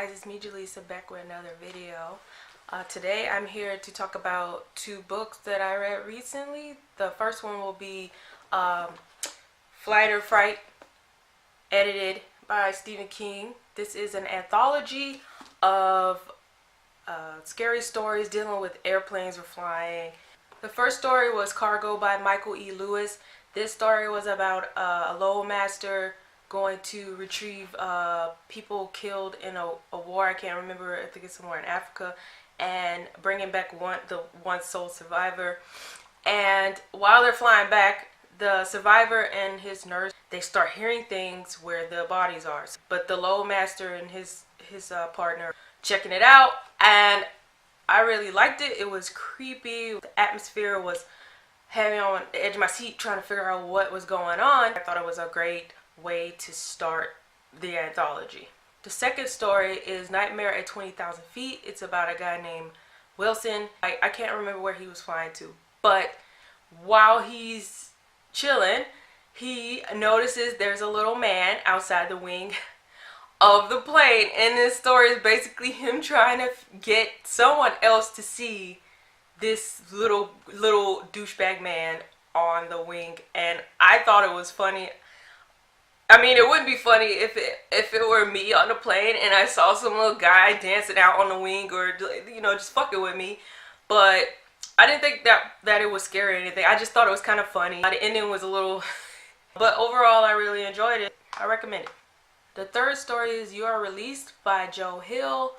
guys, it's me Jaleesa back with another video. Today I'm here to talk about two books that I read recently. The first one will be Fright, edited by Stephen King. This is an anthology of scary stories dealing with airplanes or flying. The first story was Cargo by Michael E. Lewis. This story was about a loadmaster going to retrieve people killed in a war. I can't remember. I think it's somewhere in Africa, and bringing back the one sole survivor. And while they're flying back, the survivor and his nurse, they start hearing things where the bodies are. But the loadmaster and his partner checking it out, and I really liked it. It was creepy. The atmosphere was having me on the edge of my seat trying to figure out what was going on. I thought it was a great way to start the anthology. The second story is Nightmare at 20,000 Feet. It's about a guy named Wilson. I can't remember where he was flying to, but while he's chilling, he notices there's a little man outside the wing of the plane, and this story is basically him trying to get someone else to see this little douchebag man on the wing. And I thought it was funny. I mean, it wouldn't be funny if it were me on the plane and I saw some little guy dancing out on the wing, or just fucking with me. But I didn't think that it was scary or anything. I just thought it was kind of funny. The ending was a little but overall I really enjoyed it. I recommend it. The third story is You Are Released by Joe Hill.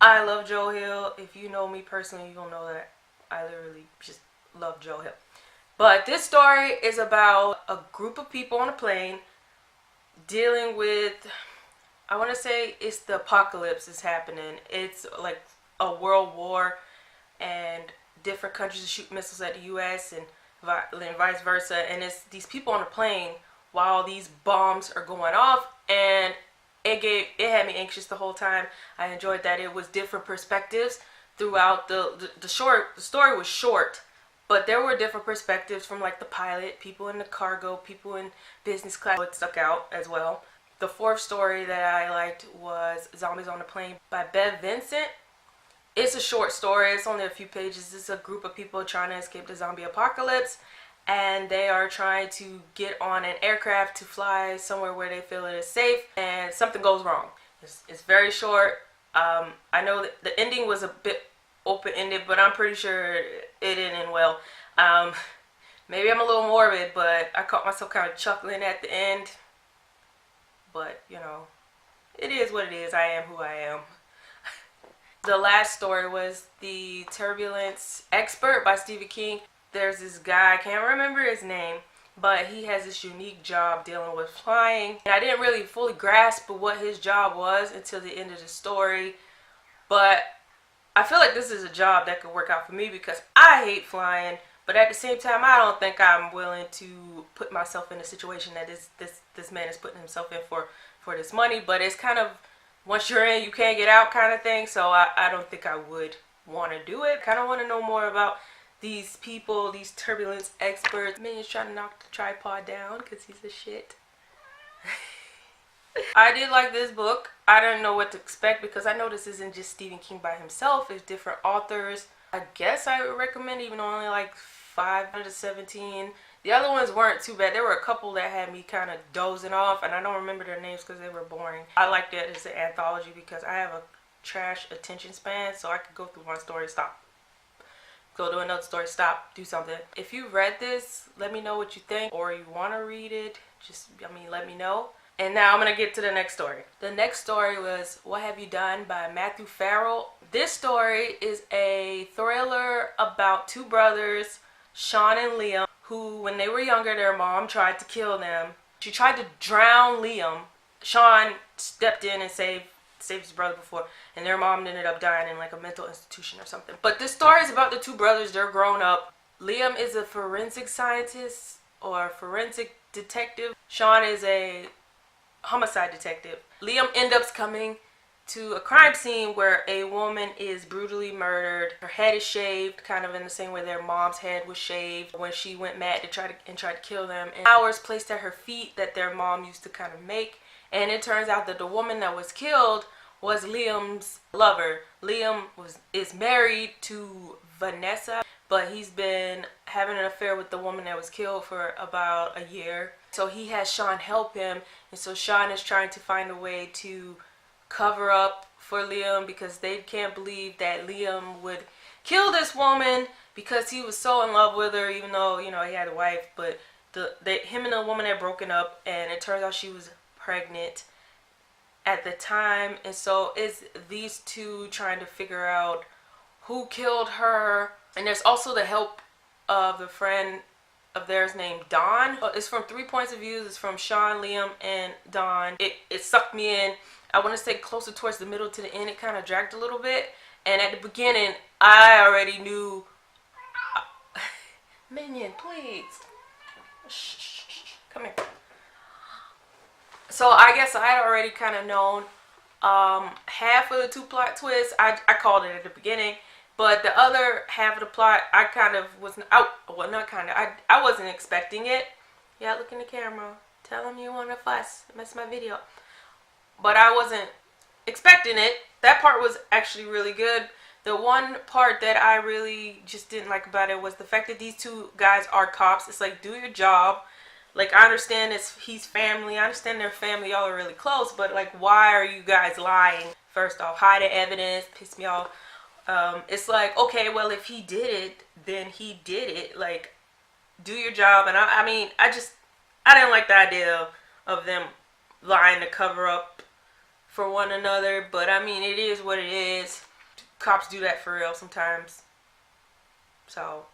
I love Joe Hill. If you know me personally, you'll know that I literally just love Joe Hill. But this story is about a group of people on a plane dealing with, I want to say it's the apocalypse is happening. It's like a world war, and different countries shoot missiles at the U.S. and vice versa. And it's these people on a plane while these bombs are going off, and it had me anxious the whole time. I enjoyed that it was different perspectives throughout the story was short, but there were different perspectives from like the pilot, people in the cargo, people in business class. It stuck out as well. The fourth story that I liked was Zombies on the Plane by Bev Vincent. It's a short story. It's only a few pages. It's a group of people trying to escape the zombie apocalypse, and they are trying to get on an aircraft to fly somewhere where they feel it is safe, and something goes wrong. It's very short. I know that the ending was a bit open-ended, but I'm pretty sure it didn't end well. Maybe I'm a little morbid, but I caught myself kind of chuckling at the end. But, it is what it is. I am who I am. The last story was The Turbulence Expert by Stephen King. There's this guy, I can't remember his name, but he has this unique job dealing with flying. And I didn't really fully grasp what his job was until the end of the story. But I feel like this is a job that could work out for me because I hate flying. But at the same time, I don't think I'm willing to put myself in a situation that this man is putting himself in for this money. But it's kind of, once you're in, you can't get out kind of thing. So I don't think I would want to do it. Kind of want to know more about these people, these turbulence experts. Man's trying to knock the tripod down because he's a shit. I did like this book. I didn't know what to expect because I know this isn't just Stephen King by himself. It's different authors. I guess I would recommend, even though only like 5 to 17. The other ones weren't too bad. There were a couple that had me kind of dozing off, and I don't remember their names because they were boring. I liked it as an anthology because I have a trash attention span, so I could go through one story, stop. Go to another story, stop, do something. If you read this, let me know what you think, or you want to read it, let me know. And now I'm going to get to the next story. The next story was What Have You Done by Matthew Farrell. This story is a thriller about two brothers, Sean and Liam, who when they were younger, their mom tried to kill them. She tried to drown Liam. Sean stepped in and saved his brother before, and their mom ended up dying in like a mental institution or something. But this story is about the two brothers. They're grown up. Liam is a forensic scientist or forensic detective. Sean is a homicide detective. Liam ends up coming to a crime scene where a woman is brutally murdered. Her head is shaved, kind of in the same way their mom's head was shaved when she went mad to try to kill them. And flowers placed at her feet that their mom used to kind of make. And it turns out that the woman that was killed was Liam's lover. Liam is married to Vanessa, but he's been having an affair with the woman that was killed for about a year. So he has Sean help him, and so Sean is trying to find a way to cover up for Liam because they can't believe that Liam would kill this woman because he was so in love with her, even though, you know, he had a wife. But him and the woman had broken up, and it turns out she was pregnant at the time. And so it's these two trying to figure out who killed her. And there's also the help of the friend of theirs named Dawn. It's from 3 points of view. It's from Sean, Liam, and Dawn. It sucked me in. I want to say closer towards the middle to the end. It kind of dragged a little bit. And at the beginning, I already knew. Minion, please. Shh. Come here. So I guess I had already kind of known half of the 2 plot twists. I called it at the beginning. But the other half of the plot, I kind of wasn't out. Well, not kind of. I wasn't expecting it. Yeah, look in the camera. Tell them you want to fuss. Mess my video up. But I wasn't expecting it. That part was actually really good. The one part that I really just didn't like about it was the fact that these 2 guys are cops. It's like, do your job. Like, I understand he's family. I understand they're family. Y'all are really close. But, like, why are you guys lying? First off, hide the evidence. Piss me off. It's like, okay, well, if he did it, then he did it. Like, do your job. And I mean, I didn't like the idea of them lying to cover up for one another. But I mean, it is what it is. Cops do that for real sometimes. So,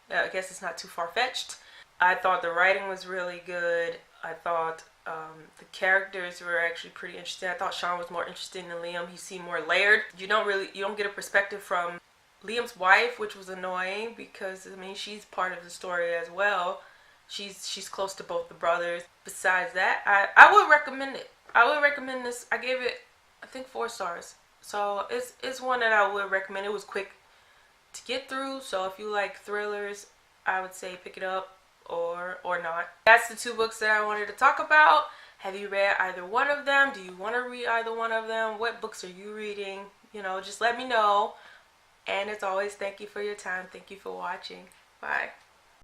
I guess it's not too far-fetched. I thought the writing was really good. I thought the characters were actually pretty interesting. I thought Sean was more interesting than Liam. He seemed more layered. You don't get a perspective from Liam's wife, which was annoying because, I mean, she's part of the story as well. She's close to both the brothers. Besides that, I would recommend it. I would recommend this. I gave it, I think, 4 stars. So it's one that I would recommend. It was quick to get through. So if you like thrillers, I would say pick it up or not. That's the 2 books that I wanted to talk about. Have you read either one of them? Do you want to read either one of them? What books are you reading? You know, just let me know. And as always, thank you for your time. Thank you for watching. Bye.